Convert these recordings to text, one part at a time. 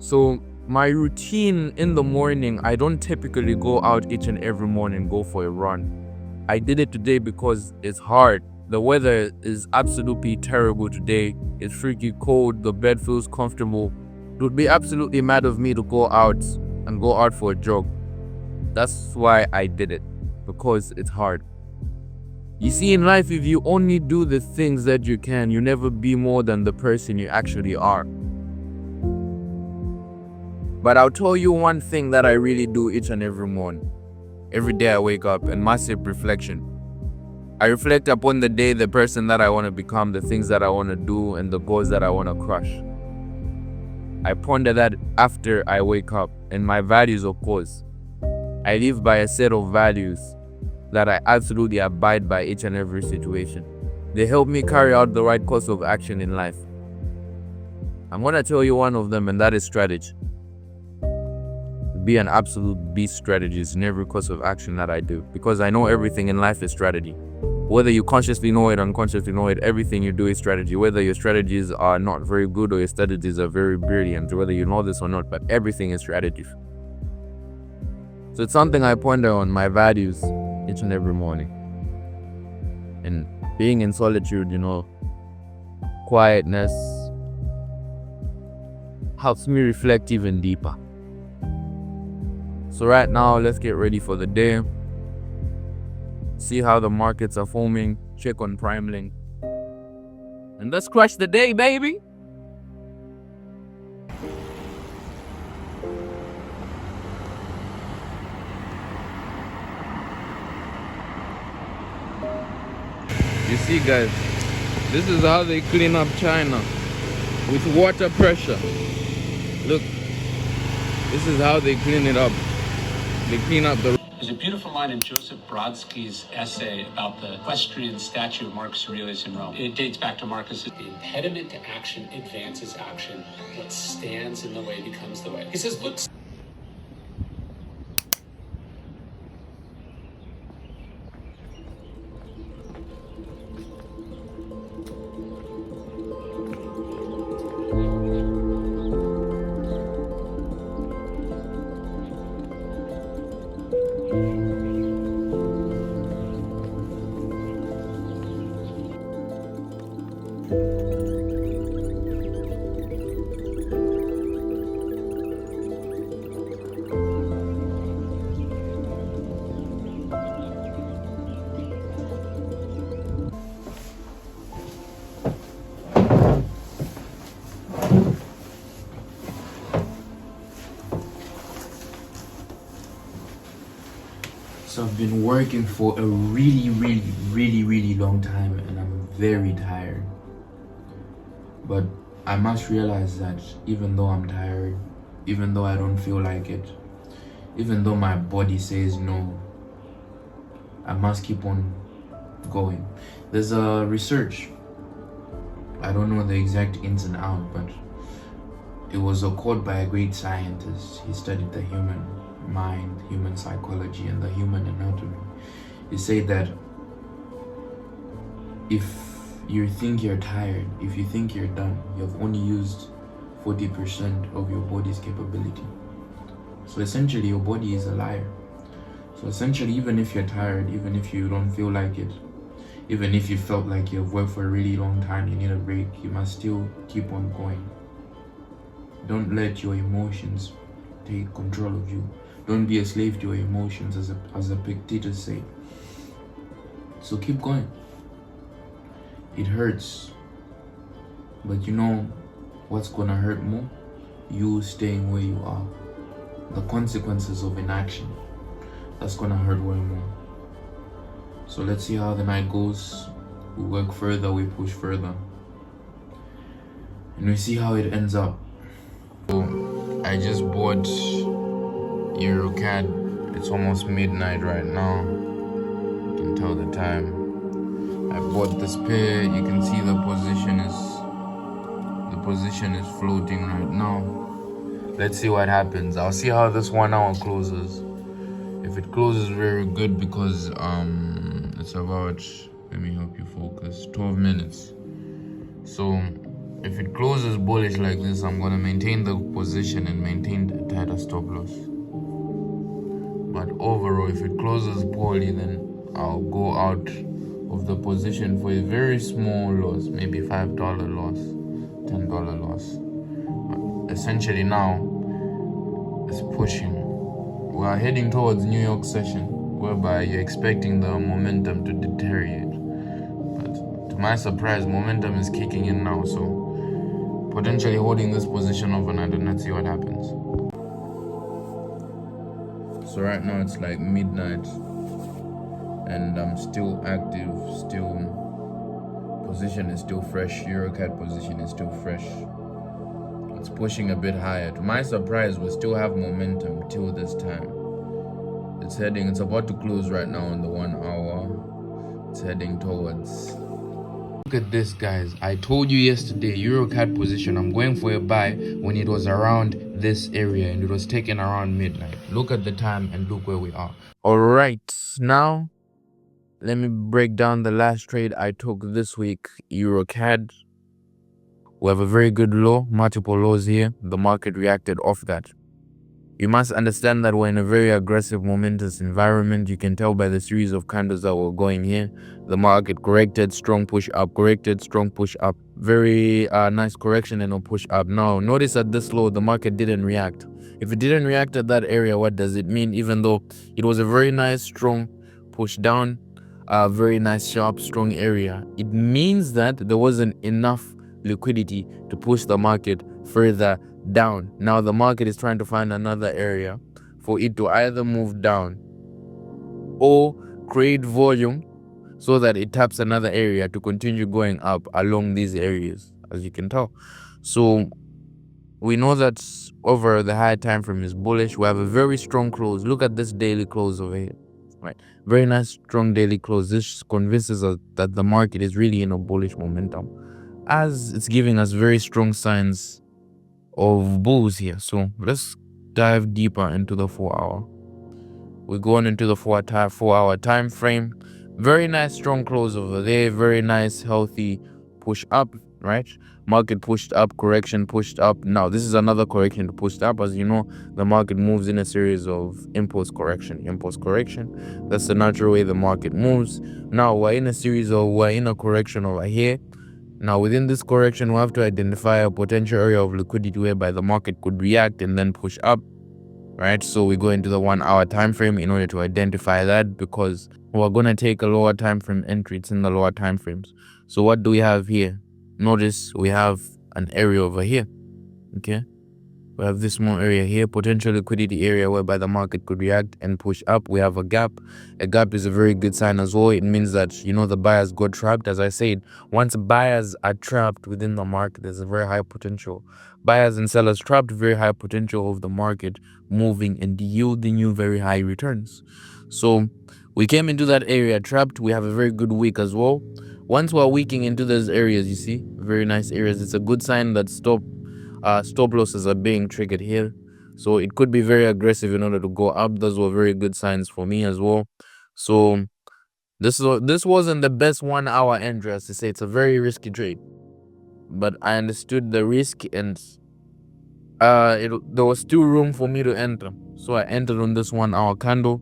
So my routine in the morning, I don't typically go out each and every morning, go for a run. I did it today because it's hard. The weather is absolutely terrible today. It's freaky cold. The bed feels comfortable. It would be absolutely mad of me to go out for a jog. That's why I did it, because it's hard. You see, in life, if you only do the things that you can, you never be more than the person you actually are. But I'll tell you one thing that I really do each and every morning. Every day I wake up, and massive reflection. I reflect upon the day, the person that I want to become, the things that I want to do, and the goals that I want to crush. I ponder that after I wake up, and my values, of course. I live by a set of values that I absolutely abide by each and every situation. They help me carry out the right course of action in life. I'm going to tell you one of them, and that is strategy. Be an absolute beast strategist in every course of action that I do, because I know everything in life is strategy. Whether you consciously know it, unconsciously know it, everything you do is strategy. Whether your strategies are not very good or your strategies are very brilliant, whether you know this or not, but everything is strategy. So it's something I ponder on, my values, each and every morning. And being in solitude, quietness, helps me reflect even deeper. So right now, let's get ready for the day. See how the markets are forming, check on PrimeLink. And let's crush the day, baby! You see, guys, this is how they clean up China, with water pressure. Look, this is how they clean it up. They clean up the... There's a beautiful line in Joseph Brodsky's essay about the equestrian statue of Marcus Aurelius in Rome. It dates back to Marcus. The impediment to action advances action. What stands in the way becomes the way. He says, look. So I've been working for a really long time, and I'm very tired. But I must realize that even though I'm tired, even though I don't feel like it, even though my body says no, I must keep on going. There's a research, I don't know the exact ins and outs, but it was a quote by a great scientist. He studied the human mind, human psychology, and the human anatomy. He said that if you think you're tired, if you think you're done, you've only used 40% of your body's capability. So essentially your body is a liar. So essentially, even if you're tired, even if you don't feel like it, even if you felt like you've worked for a really long time, you need a break, you must still keep on going. Don't let your emotions take control of you. Don't be a slave to your emotions, as Epictetus said. So keep going. It hurts, but you know what's gonna hurt more? You staying where you are. The consequences of inaction, that's gonna hurt way more. So let's see how the night goes. We work further, we push further, and we see how it ends up. So I just bought EURCAD. It's almost midnight right now. You can tell the time. I bought this pair. You can see the position is floating right now. Let's see what happens. I'll see how this 1 hour closes. If it closes very good, because it's about, let me help you focus, 12 minutes. So If it closes bullish like this, I'm gonna maintain the position and maintain the tighter stop loss. But overall, if it closes poorly, then I'll go out of the position for a very small loss, maybe $5 loss, $10 loss. But essentially now, it's pushing. We are heading towards New York session, whereby you're expecting the momentum to deteriorate. But to my surprise, momentum is kicking in now, so potentially holding this position overnight and let's see what happens. So right now it's like midnight and I'm still active, position is still fresh, EURCAD position is still fresh. It's pushing a bit higher. To my surprise, we still have momentum till this time. It's about to close right now in the 1 hour. It's heading towards. Look at this, guys. I told you yesterday, EURCAD position, I'm going for a buy when it was around this area and it was taken around midnight. Look at the time and look where we are. All right, now let me break down the last trade I took this week, EURCAD. We have a very good low, multiple lows here. The market reacted off that. You must understand that we're in a very aggressive, momentous environment. You can tell by the series of candles that were going here. The market corrected, strong push up, corrected, strong push up. Very nice correction and a push up. Now, notice at this low, the market didn't react. If it didn't react at that area, what does it mean? Even though it was a very nice, strong push down, a very nice, sharp, strong area, it means that there wasn't enough liquidity to push the market further down. Now the market is trying to find another area for it to either move down or create volume so that it taps another area to continue going up along these areas, as you can tell. So we know that over the high time frame is bullish. We have a very strong close. Look at this daily close over here, right? Very nice strong daily close. This convinces us that the market is really in a bullish momentum, as it's giving us very strong signs of bulls here. So let's dive deeper into the 4 hour. We're going into the 4 hour time frame. Very nice strong close over there. Very nice healthy push up, right? Market pushed up, correction pushed up. Now this is another correction to push up. As you know, the market moves in a series of impulse correction. That's the natural way the market moves. Now we're in a correction over here. Now, within this correction, we have to identify a potential area of liquidity whereby the market could react and then push up, right? So we go into the 1 hour time frame in order to identify that, because we're going to take a lower time frame entry. It's in the lower time frames. So what do we have here? Notice we have an area over here, okay? We have this small area here, potential liquidity area whereby the market could react and push up. We have a gap. A gap is a very good sign as well. It means that, the buyers got trapped. As I said, once buyers are trapped within the market, there's a very high potential. Buyers and sellers trapped, very high potential of the market moving and yielding you very high returns. So we came into that area trapped. We have a very good week as well. Once we're weaking into those areas, you see, very nice areas, it's a good sign that stop losses are being triggered here. So it could be very aggressive in order to go up. Those were very good signs for me as well. So this wasn't the best 1 hour entry, as to say. It's a very risky trade, but I understood the risk and there was still room for me to enter. So I entered on this 1 hour candle.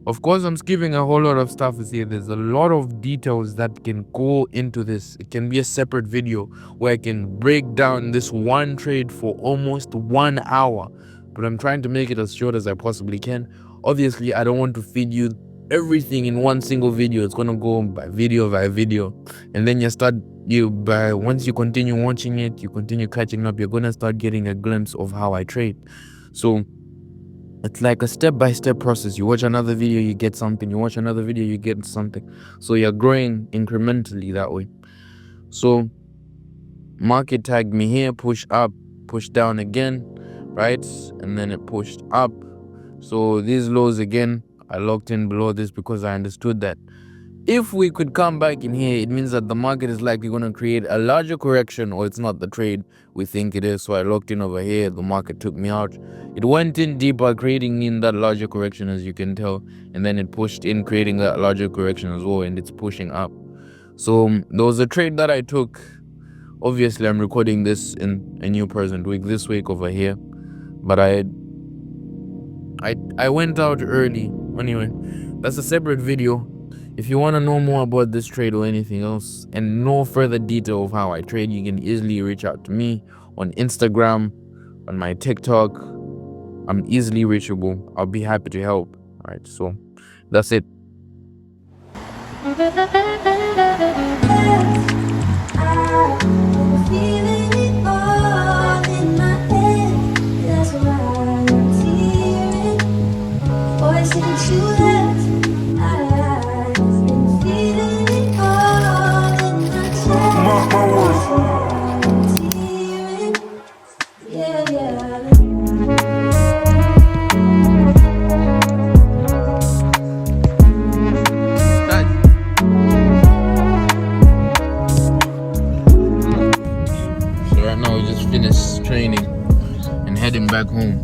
Of course, I'm skipping a whole lot of stuff here. There's a lot of details that can go into this. It can be a separate video where I can break down this one trade for almost 1 hour. But I'm trying to make it as short as I possibly can. Obviously, I don't want to feed you everything in one single video. It's going to go by video. And then once you continue watching it, you continue catching up, you're going to start getting a glimpse of how I trade. So it's like a step-by-step process. You watch another video, you get something. You watch another video, you get something. So you're growing incrementally that way. So market tagged me here, push up, push down again, right? And then it pushed up. So these lows again, I locked in below this because I understood that if we could come back in here, it means that the market is likely going to create a larger correction, or it's not the trade we think it is. So I locked in over here. The market took me out. It went in deeper, creating in that larger correction, as you can tell. And then it pushed in, creating that larger correction as well. And it's pushing up. So there was a trade that I took Obviously, I'm recording this in a new present week, this week over here. But I went out early. Anyway, that's a separate video. If you want to know more about this trade or anything else and no further detail of how I trade, you can easily reach out to me on Instagram, on my TikTok. I'm easily reachable. I'll be happy to help. All right, so that's it. Training and heading back home.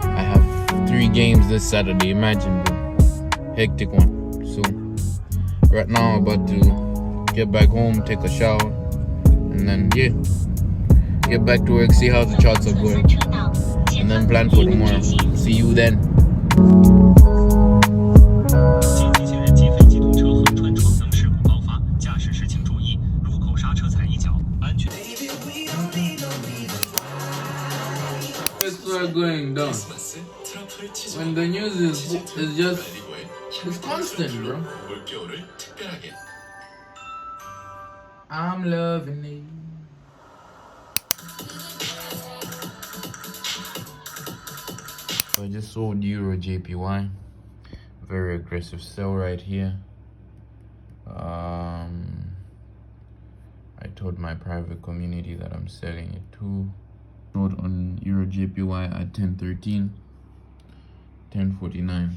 I have 3 games this Saturday. Imagine, bro. Hectic one. So right now I'm about to get back home, take a shower, and then get back to work, see how the charts are going, and then plan for tomorrow. See you then. Going down when the news is just it's constant, bro. I'm loving it. So I just sold EURJPY. Very aggressive sell right here. I told my private community that I'm selling it too. Sold on EURJPY at 10.13, 10.49.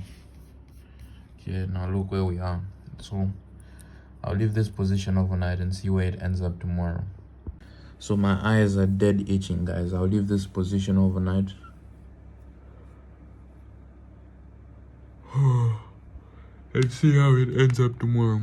Okay, now look where we are. So I'll leave this position overnight and see where it ends up tomorrow. So my eyes are dead itching, guys. I'll leave this position overnight. And see how it ends up tomorrow.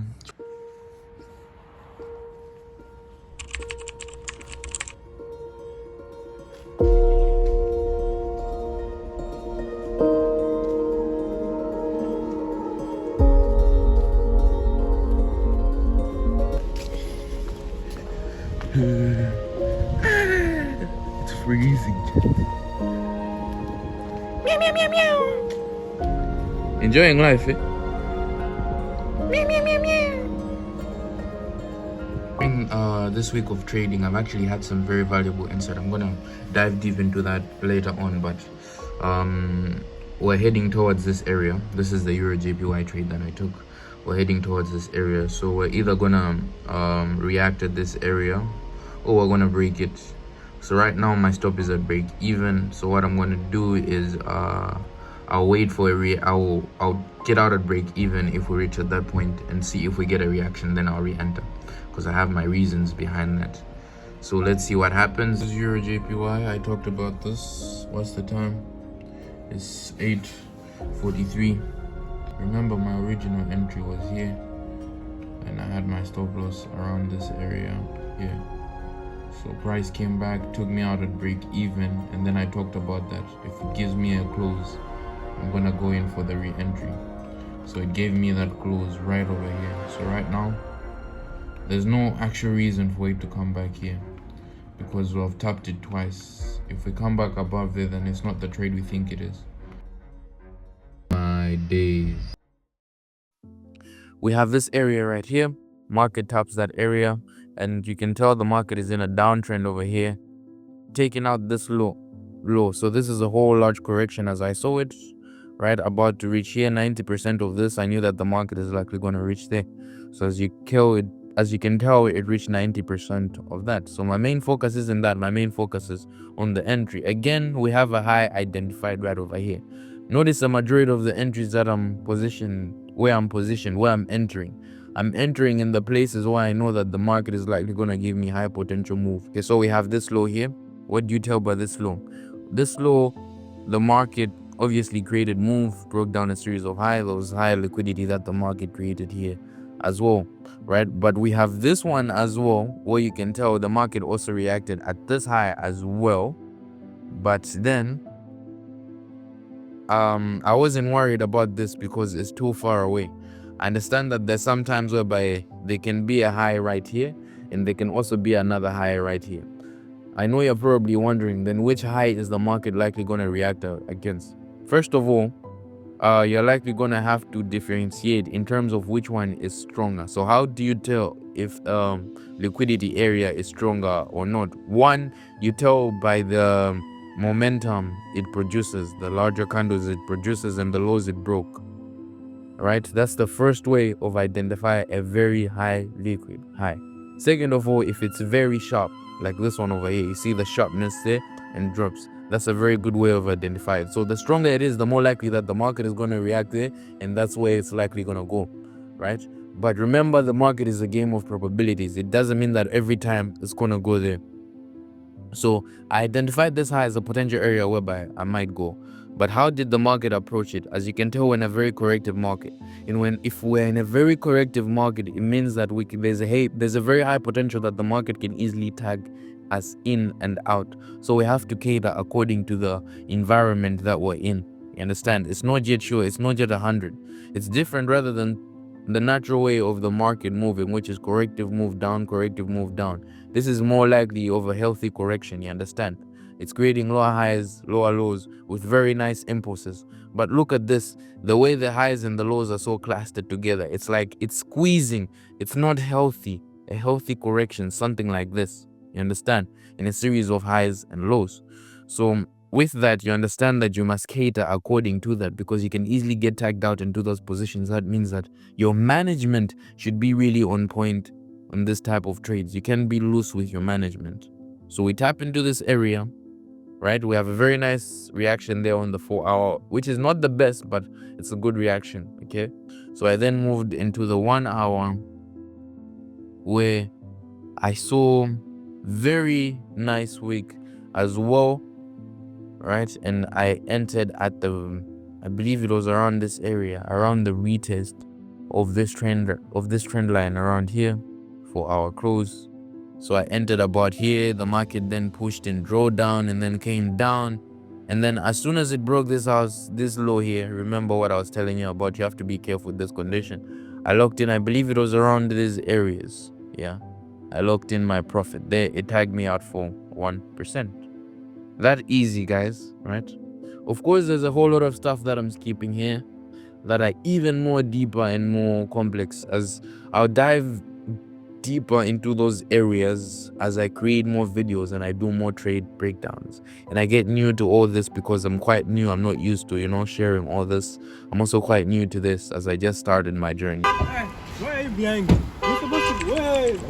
It's freezing. Meow, meow, meow, meow. Enjoying life, eh? Meow, meow, meow, meow. This week of trading, I've actually had some very valuable insight. I'm gonna dive deep into that later on, but we're heading towards this area. This is the EURJPY trade that I took. We're heading towards this area, so we're either gonna react at this area or we're gonna break it. So right now my stop is at break even. So what I'm gonna do is I'll wait for I'll get out at break even if we reach at that point and see if we get a reaction, then I'll re-enter because I have my reasons behind that. So let's see what happens. This is EURJPY. I talked about this. What's the time? It's 8:43. Remember my original entry was here and I had my stop loss around this area here. So price came back, took me out at break even, and then I talked about that if it gives me a close, I'm gonna go in for the re-entry. So it gave me that close right over here. So right now there's no actual reason for it to come back here because we've tapped it twice. If we come back above there, then it's not the trade we think it is. My days. We have this area right here. Market taps that area, and you can tell the market is in a downtrend over here, taking out this low. So this is a whole large correction as I saw it, right about to reach here. 90% of this, I knew that the market is likely going to reach there. So as you can tell, it reached 90% of that. So my main focus isn't that. My main focus is on the entry. Again, we have a high identified right over here. Notice the majority of the entries that I'm entering. I'm entering in the places where I know that the market is likely going to give me high potential move. Okay, so we have this low here. What do you tell by this low? This low, the market obviously created move, broke down a series of highs. There was high liquidity that the market created here. as well, right? But we have this one as well, where you can tell the market also reacted at this high as well. But then I wasn't worried about this because it's too far away. I understand that there's some times whereby there can be a high right here and there can also be another high right here. I know you're probably wondering, then which high is the market likely going to react against? First of all, you're likely going to have to differentiate in terms of which one is stronger. So how do you tell if liquidity area is stronger or not? One, you tell by the momentum it produces, the larger candles it produces and the lows it broke. Right? That's the first way of identifying a very high liquid high. Second of all, if it's very sharp, like this one over here, you see the sharpness there and drops. That's a very good way of identifying it. So the stronger it is, the more likely that the market is going to react there, and that's where it's likely going to go, right? But remember, the market is a game of probabilities. It doesn't mean that every time it's going to go there. So I identified this high as a potential area whereby I might go. But how did the market approach it? As you can tell, we're in a very corrective market. And if we're in a very corrective market, it means that there's a very high potential that the market can easily tag us in and out. So we have to cater according to the environment that we're in. You understand? It's not yet sure. It's not yet 100. It's different rather than the natural way of the market moving, which is corrective move down, corrective move down. This is more likely of a healthy correction. You understand? It's creating lower highs, lower lows with very nice impulses. But look at this, the way the highs and the lows are so clustered together. It's like it's squeezing. It's not healthy. A healthy correction, something like this. You understand? In a series of highs and lows. So with that, you understand that you must cater according to that, because you can easily get tagged out into those positions. That means that your management should be really on point on this type of trades. You can be loose with your management. So we tap into this area. Right, we have a very nice reaction there on the 4 hour, which is not the best, but it's a good reaction. Okay, so I then moved into the 1 hour, where I saw very nice wick as well, right? And I entered at I believe it was around this area, around the retest of this trend line around here for our close. So I entered about here. The market then pushed and drew down and then came down. And then as soon as it broke this low here, remember what I was telling you about, you have to be careful with this condition. I locked in, I believe it was around these areas. Yeah, I locked in my profit there. It tagged me out for 1%. That easy, guys, right? Of course, there's a whole lot of stuff that I'm skipping here that are even more deeper and more complex, as I'll dive deeper into those areas as I create more videos and I do more trade breakdowns. And I get new to all this because I'm quite new. I'm not used to, sharing all this. I'm also quite new to this as I just started my journey. Hey, why are you behind me? You're supposed to wait.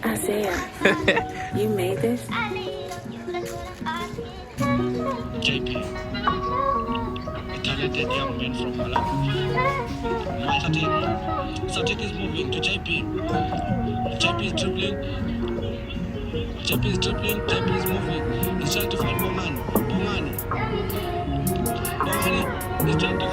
Isaiah, you made this? JP, a talented young man from Malawi. My Sadiq is moving to JP. JP is dribbling. JP is moving. He's trying to find Bomani. Bomani is trying to